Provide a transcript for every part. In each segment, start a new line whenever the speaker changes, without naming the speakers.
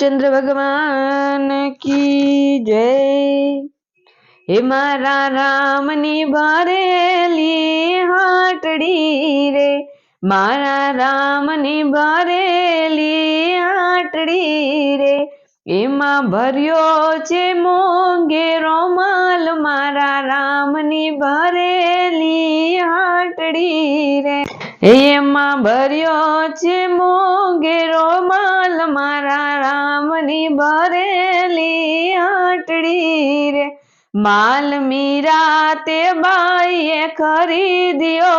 चंद्र भगवान की जय। हे मारा रामनी भरेली हाटड़ी रे, मारा रामनी भरेली हाटड़ी रे, एमा भर्यो छे मोंघेरो माल, मारा रामनी भरेली हाटड़ी रे, एमा भर्यो छे मोंघेरो माल, मारा रामनी भरेली हाटड़ी रे, माल मीरा ते बाईए खरीद्यो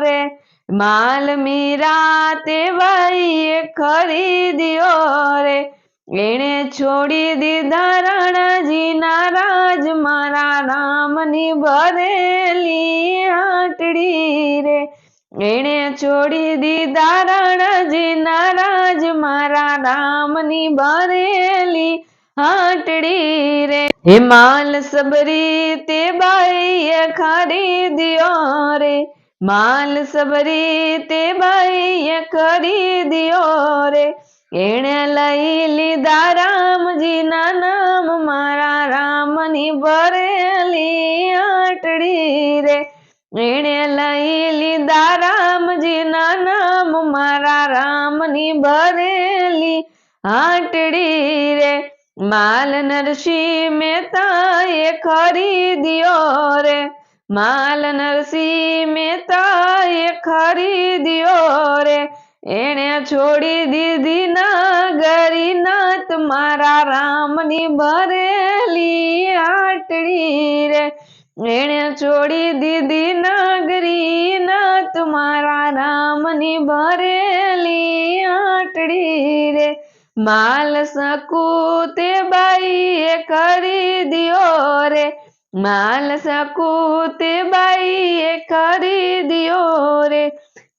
रे, माल मीरा ते बाईए खरीद्यो रे, एणे छोड़ी दीधा राणाजी ना राज, मारा रामनी भरेली हाटड़ी रे, एणे छोड़ी दीधा राणाजी ना राज, मारा रामनी भरेली हाटड़ी रे, हे माल सबरी ते बाईए खरीद्यो रे, माल सबरी ते बाईए खरीद्यो रे, एणे लई लीधा रामजी ना नाम, मारा रामनी भरेली हाटड़ी रे, एणे लई लीधा रामजी ना नाम, मारा रामनी भरेली हाटड़ी रे, माल नरसिंह मेहताए खरीद्यो रे, माल नरसिंह मेहताए खरीद्यो रे, एणे छोड़ी दीधी नागरी नाथ, मारा रामनी भरेली हाटड़ी रे, एणे छोड़ी दीधी नागरी नाथ, मारा रामनी भरेली हाटड़ी रे, माल सकूते बाईए खरीद्यो रे, माल सकूते बाईए खरीद्यो रे,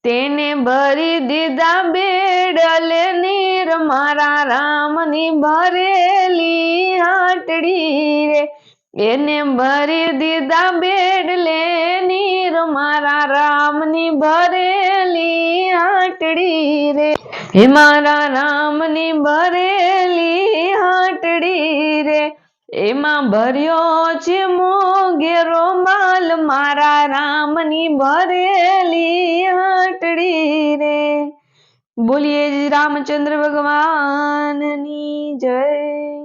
तेने भरी दीधा बेडले नीर, मारा रामनी भरेली हाटड़ी रे, एने भरी दीधा बेडले नीर, मारा रामनी भरेली हाटड़ी रे, हे मारा रामनी भरेली हाटड़ी रे, एमा भर्यो छे मोंघेरो माल, मारा रामनी भरेली हाटड़ी रे। बोलिए रामचंद्र भगवान की जय।